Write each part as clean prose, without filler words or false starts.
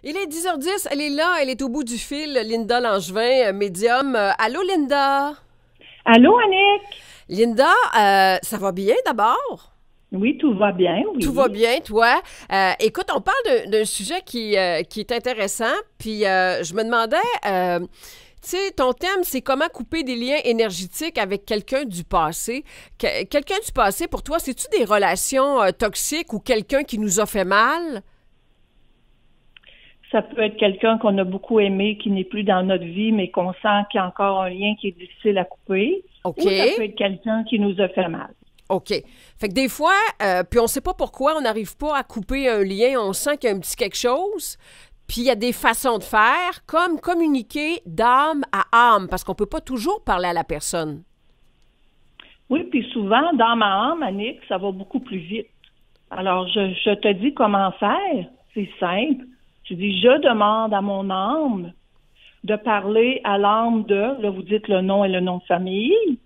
Il est 10h10, elle est là, elle est au bout du fil, Linda Langevin, médium. Allô, Linda? Allô, Annick? Linda, ça va bien d'abord? Oui, tout va bien, oui. Tout va bien, toi? Écoute, on parle d'un sujet qui est intéressant, puis je me demandais, tu sais, ton thème, c'est comment couper des liens énergétiques avec quelqu'un du passé. Quelqu'un du passé, pour toi, c'est-tu des relations toxiques ou quelqu'un qui nous a fait mal? Ça peut être quelqu'un qu'on a beaucoup aimé, qui n'est plus dans notre vie, mais qu'on sent qu'il y a encore un lien qui est difficile à couper. OK. Ou ça peut être quelqu'un qui nous a fait mal. OK. Fait que des fois, puis on sait pas pourquoi on n'arrive pas à couper un lien, on sent qu'il y a un petit quelque chose, puis il y a des façons de faire, comme communiquer d'âme à âme, parce qu'on peut pas toujours parler à la personne. Oui, puis souvent, dans ma âme, Annick, ça va beaucoup plus vite. Alors, je te dis comment faire. C'est simple. Tu dis, je demande à mon âme de parler à l'âme de, là, vous dites le nom et le nom de famille.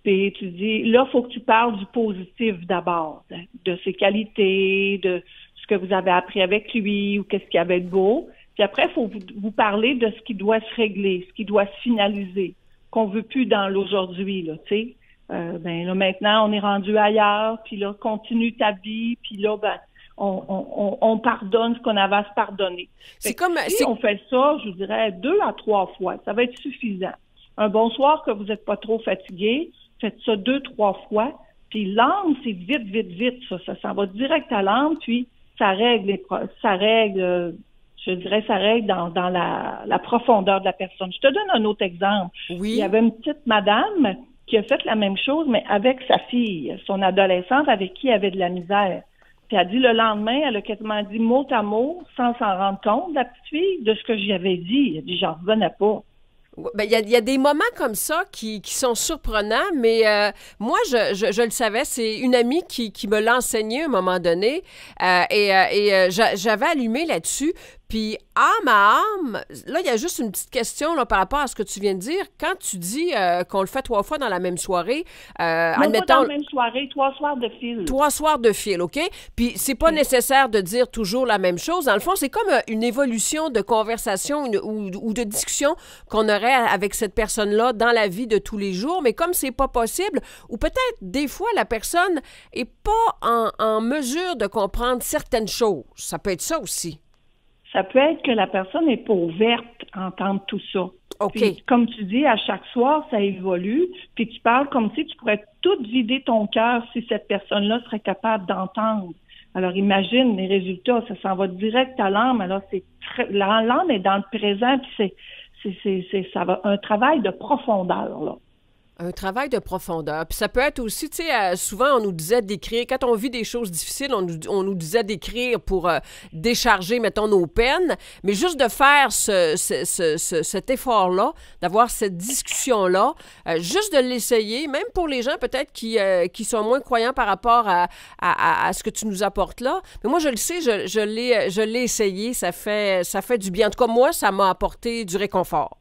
Puis tu dis, là, il faut que tu parles du positif d'abord, de ses qualités, de ce que vous avez appris avec lui ou qu'est-ce qu'il y avait de beau. Puis après, il faut vous parler de ce qui doit se régler, ce qui doit se finaliser, qu'on veut plus dans l'aujourd'hui, là, tu sais. Ben là, maintenant, on est rendu ailleurs, puis là, continue ta vie, puis là, ben, on pardonne ce qu'on avait à se pardonner. C'est comme... Si on fait ça, je vous dirais 2 à 3 fois, ça va être suffisant. Un bonsoir que vous n'êtes pas trop fatigué, faites ça 2-3 fois, puis l'âme, c'est vite, vite, vite, ça s'en va direct à l'âme, puis ça règle dans la profondeur de la personne. Je te donne un autre exemple. Oui. Il y avait une petite madame qui a fait la même chose, mais avec sa fille, son adolescente, avec qui elle avait de la misère. Puis elle dit le lendemain, elle a quasiment dit mot à mot, sans s'en rendre compte, la petite fille, de ce que j'y avais dit. Elle a dit, j'en revenais pas. Ben, il y a des moments comme ça qui sont surprenants, mais moi, je le savais. C'est une amie qui me l'a enseigné à un moment donné j'avais allumé là-dessus. Puis, âme à âme, là, il y a juste une petite question là, par rapport à ce que tu viens de dire. Quand tu dis qu'on le fait 3 fois dans la même soirée, non, admettons... pas dans la même soirée, 3 soirs de fil. 3 soirs de fil, OK? Puis, c'est pas nécessaire de dire toujours la même chose. Dans le fond, c'est comme une évolution de conversation ou de discussion qu'on aurait avec cette personne-là dans la vie de tous les jours. Mais comme c'est pas possible, ou peut-être des fois, la personne est pas en mesure de comprendre certaines choses. Ça peut être ça aussi. Ça peut être que la personne n'est pas ouverte à entendre tout ça. OK. Puis, comme tu dis, à chaque soir, ça évolue. Puis tu parles comme si tu pourrais tout vider ton cœur si cette personne-là serait capable d'entendre. Alors imagine les résultats, ça s'en va direct à l'âme. Alors l'âme est dans le présent, puis ça va un travail de profondeur, là. Un travail de profondeur. Puis ça peut être aussi, tu sais, souvent on nous disait d'écrire, quand on vit des choses difficiles, on nous disait d'écrire pour décharger, mettons, nos peines, mais juste de faire cet effort-là, d'avoir cette discussion-là, juste de l'essayer, même pour les gens peut-être qui sont moins croyants par rapport à ce que tu nous apportes là. Mais moi, je le sais, je l'ai essayé, ça fait du bien. En tout cas, moi, ça m'a apporté du réconfort.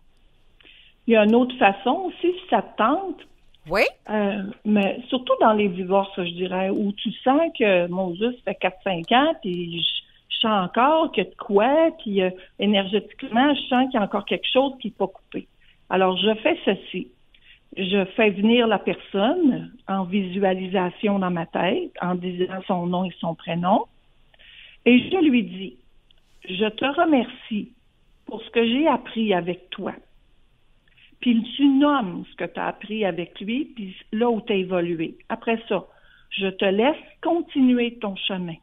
Il y a une autre façon aussi, si ça te tente. Oui? Mais surtout dans les divorces, je dirais, où tu sens que, mon Dieu, ça fait 4-5 ans, puis je sens encore qu'il y a de quoi, puis énergétiquement, je sens qu'il y a encore quelque chose qui n'est pas coupé. Alors, je fais ceci. Je fais venir la personne en visualisation dans ma tête, en disant son nom et son prénom, et je lui dis, je te remercie pour ce que j'ai appris avec toi. Puis tu nommes ce que tu as appris avec lui, puis là où tu as évolué. Après ça, je te laisse continuer ton chemin.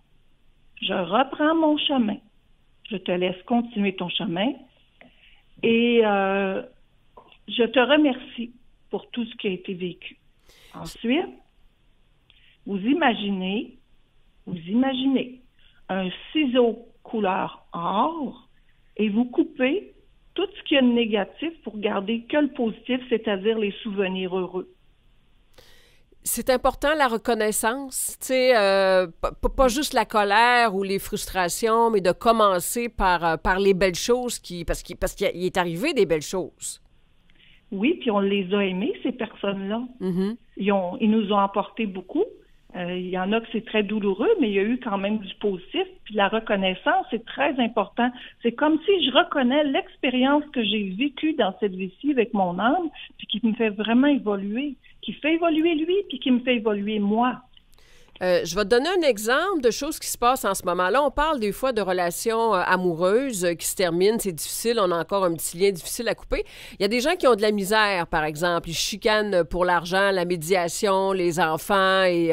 Je reprends mon chemin. Je te laisse continuer ton chemin. Et je te remercie pour tout ce qui a été vécu. Ensuite, vous imaginez un ciseau couleur or et vous coupez tout ce qu'il y a de négatif pour garder que le positif, c'est-à-dire les souvenirs heureux. C'est important, la reconnaissance, tu sais, pas juste la colère ou les frustrations, mais de commencer par les belles choses parce qu'il est arrivé des belles choses. Oui, puis on les a aimés, ces personnes-là. Mm-hmm. Ils nous ont apporté beaucoup. Il y en a que c'est très douloureux, mais il y a eu quand même du positif. Puis la reconnaissance, c'est très important. C'est comme si je reconnais l'expérience que j'ai vécue dans cette vie-ci avec mon âme, puis qui me fait vraiment évoluer, qui fait évoluer lui, puis qui me fait évoluer moi. Je vais te donner un exemple de choses qui se passent en ce moment-là. On parle des fois de relations amoureuses qui se terminent, c'est difficile, on a encore un petit lien difficile à couper. Il y a des gens qui ont de la misère, par exemple. Ils chicanent pour l'argent, la médiation, les enfants, et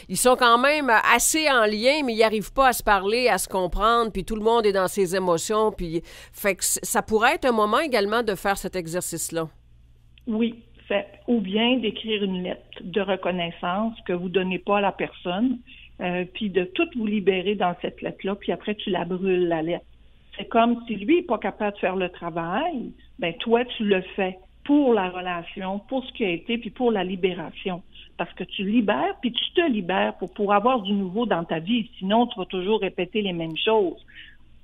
ils sont quand même assez en lien, mais ils n'arrivent pas à se parler, à se comprendre, puis tout le monde est dans ses émotions. Puis, fait que ça pourrait être un moment également de faire cet exercice-là. Oui. Ou bien d'écrire une lettre de reconnaissance que vous donnez pas à la personne, puis de tout vous libérer dans cette lettre-là, puis après tu la brûles, la lettre. C'est comme si lui n'est pas capable de faire le travail, ben toi tu le fais pour la relation, pour ce qui a été, puis pour la libération. Parce que tu libères, puis tu te libères pour avoir du nouveau dans ta vie. Sinon, tu vas toujours répéter les mêmes choses.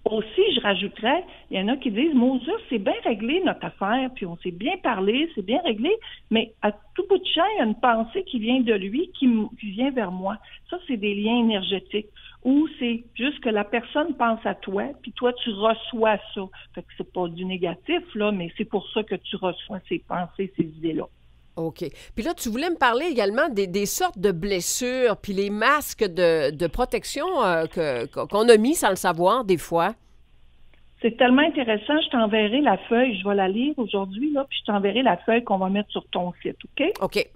Aussi, je rajouterais, il y en a qui disent, Moses, c'est bien réglé notre affaire, puis on s'est bien parlé, c'est bien réglé, mais à tout bout de champ, il y a une pensée qui vient de lui, qui vient vers moi. Ça, c'est des liens énergétiques. Ou c'est juste que la personne pense à toi, puis toi, tu reçois ça. Fait que c'est pas du négatif, là, mais c'est pour ça que tu reçois ces pensées, ces idées-là. OK. Puis là, tu voulais me parler également des sortes de blessures, puis les masques de protection qu'on a mis sans le savoir des fois. C'est tellement intéressant. Je t'enverrai la feuille. Je vais la lire aujourd'hui, là, puis je t'enverrai la feuille qu'on va mettre sur ton site, OK? OK.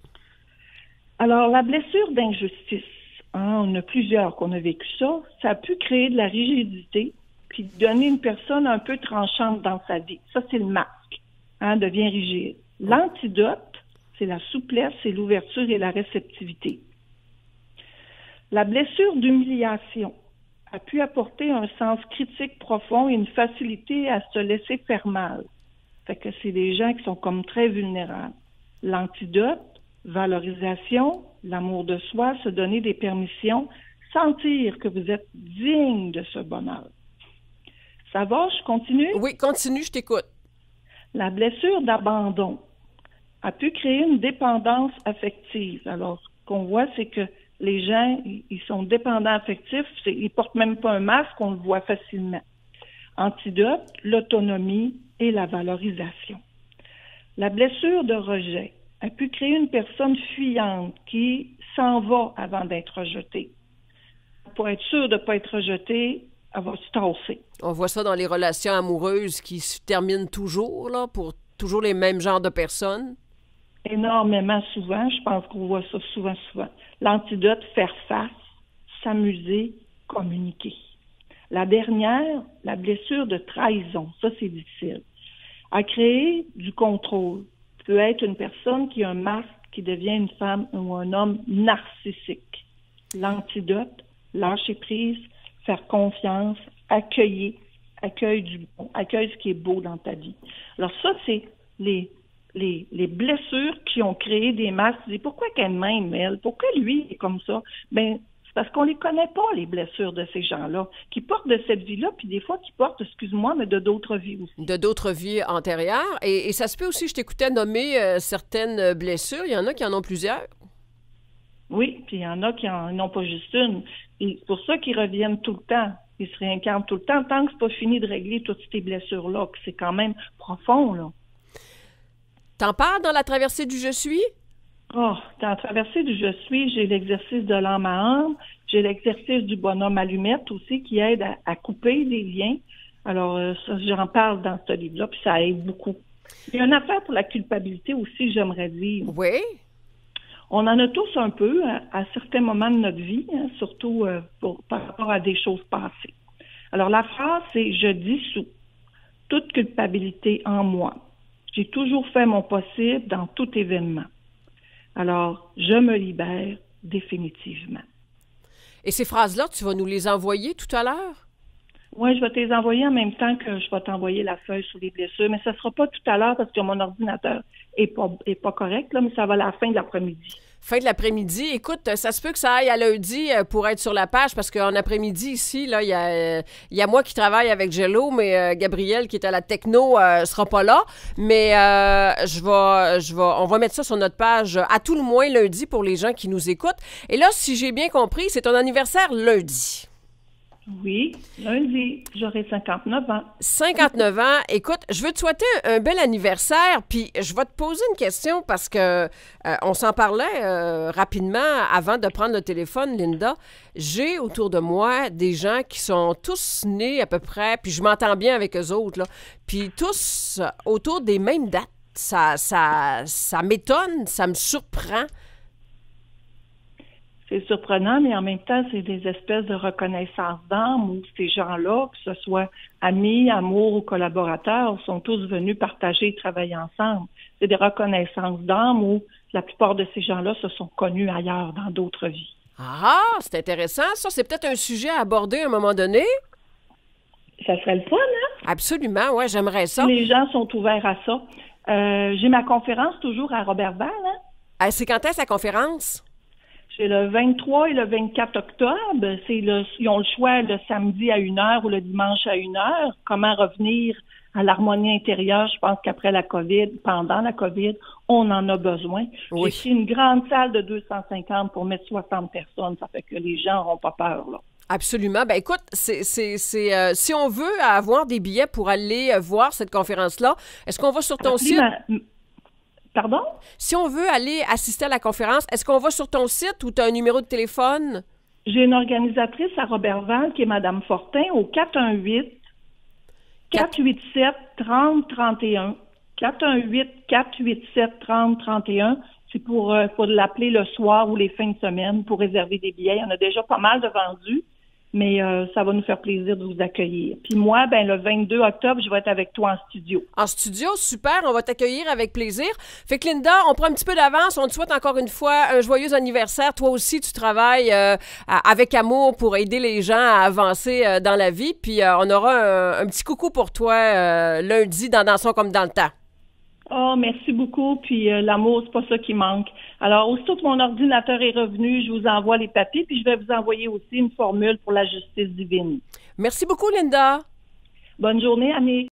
Alors, la blessure d'injustice, on a plusieurs qu'on a vécu ça. Ça a pu créer de la rigidité, puis donner une personne un peu tranchante dans sa vie. Ça, c'est le masque. Devient rigide. L'antidote, c'est la souplesse, c'est l'ouverture et la réceptivité. La blessure d'humiliation a pu apporter un sens critique profond et une facilité à se laisser faire mal. Fait que c'est des gens qui sont comme très vulnérables. L'antidote, valorisation, l'amour de soi, se donner des permissions, sentir que vous êtes digne de ce bonheur. Ça va, je continue? Oui, continue, je t'écoute. La blessure d'abandon a pu créer une dépendance affective. Alors, ce qu'on voit, c'est que les gens, ils sont dépendants affectifs, ils portent même pas un masque, on le voit facilement. Antidote, l'autonomie et la valorisation. La blessure de rejet a pu créer une personne fuyante qui s'en va avant d'être rejetée. Pour être sûr de ne pas être rejetée, elle va se tasser. On voit ça dans les relations amoureuses qui se terminent toujours, là, pour toujours les mêmes genres de personnes. Énormément souvent, je pense qu'on voit ça souvent. L'antidote, faire face, s'amuser, communiquer. La dernière, la blessure de trahison, ça c'est difficile. À créer du contrôle peut être une personne qui a un masque, qui devient une femme ou un homme narcissique. L'antidote, lâcher prise, faire confiance, accueillir, accueille ce qui est beau dans ta vie. Alors ça, c'est les blessures qui ont créé des masques. Tu dis, pourquoi qu'elle-même, elle? Pourquoi lui est comme ça? Ben, c'est parce qu'on les connaît pas, les blessures de ces gens-là, qui portent de cette vie-là, puis des fois qui portent, excuse-moi, mais de d'autres vies aussi. De d'autres vies antérieures. Et ça se peut aussi, je t'écoutais nommer certaines blessures. Il y en a qui en ont plusieurs. Oui, puis il y en a qui en ont pas juste une. Et c'est pour ça qu'ils reviennent tout le temps. Ils se réincarnent tout le temps, tant que c'est pas fini de régler toutes ces blessures-là, que c'est quand même profond, là. T'en parles dans la traversée du Je suis? Dans la traversée du Je suis, j'ai l'exercice de l'âme à âme, j'ai l'exercice du bonhomme allumette aussi qui aide à couper les liens. Alors, ça, j'en parle dans ce livre-là, puis ça aide beaucoup. Il y a une affaire pour la culpabilité aussi, j'aimerais dire. Oui. On en a tous un peu à certains moments de notre vie, surtout par rapport à des choses passées. Alors, la phrase, c'est « Je dissous toute culpabilité en moi. J'ai toujours fait mon possible dans tout événement. Alors, je me libère définitivement. » Et ces phrases-là, tu vas nous les envoyer tout à l'heure? Oui, je vais te les envoyer en même temps que je vais t'envoyer la feuille sur les blessures, mais ça ne sera pas tout à l'heure parce que mon ordinateur est pas correct, là, mais ça va à la fin de l'après-midi. fin de l'après-midi. Écoute, ça se peut que ça aille à lundi pour être sur la page, parce qu'en après-midi, ici, là, il y a moi qui travaille avec Jello, mais Gabriel, qui est à la techno, sera pas là. Mais on va mettre ça sur notre page à tout le moins lundi pour les gens qui nous écoutent. Et là, si j'ai bien compris, c'est ton anniversaire lundi. Oui, lundi, j'aurai 59 ans. 59 ans. Écoute, je veux te souhaiter un bel anniversaire, puis je vais te poser une question parce que on s'en parlait rapidement avant de prendre le téléphone, Linda. J'ai autour de moi des gens qui sont tous nés à peu près, puis je m'entends bien avec eux autres, là, puis tous autour des mêmes dates. Ça m'étonne, ça me surprend. C'est surprenant, mais en même temps, c'est des espèces de reconnaissance d'âme où ces gens-là, que ce soit amis, amours ou collaborateurs, sont tous venus partager et travailler ensemble. C'est des reconnaissances d'âme où la plupart de ces gens-là se sont connus ailleurs, dans d'autres vies. Ah, c'est intéressant. Ça, c'est peut-être un sujet à aborder à un moment donné. Ça serait le fun, hein? Absolument, ouais, j'aimerais ça. Les gens sont ouverts à ça. J'ai ma conférence toujours à Roberval, hein? C'est quand est-ce la conférence? C'est le 23 et le 24 octobre. Ils ont le choix le samedi à 1h ou le dimanche à 1h. Comment revenir à l'harmonie intérieure? Je pense qu'après la COVID, pendant la COVID, on en a besoin. Oui. J'ai fait une grande salle de 250 pour mettre 60 personnes. Ça fait que les gens n'auront pas peur, là. Absolument. Ben écoute, si on veut avoir des billets pour aller voir cette conférence-là, est-ce qu'on va sur ton site? Pardon? Si on veut aller assister à la conférence, est-ce qu'on va sur ton site ou tu as un numéro de téléphone? J'ai une organisatrice à Roberval qui est Mme Fortin au 418-487-3031. 418-487-3031. C'est pour l'appeler le soir ou les fins de semaine pour réserver des billets. Il y en a déjà pas mal de vendus, mais ça va nous faire plaisir de vous accueillir. Puis moi, le 22 octobre, je vais être avec toi en studio. En studio, super, on va t'accueillir avec plaisir. Fait que Linda, on prend un petit peu d'avance, on te souhaite encore une fois un joyeux anniversaire. Toi aussi, tu travailles avec amour pour aider les gens à avancer dans la vie, puis on aura un petit coucou pour toi lundi dans Dansons comme dans le temps. Oh, merci beaucoup. Puis l'amour, c'est pas ça qui manque. Alors, aussitôt que mon ordinateur est revenu, je vous envoie les papiers, puis je vais vous envoyer aussi une formule pour la justice divine. Merci beaucoup, Linda. Bonne journée, Annick.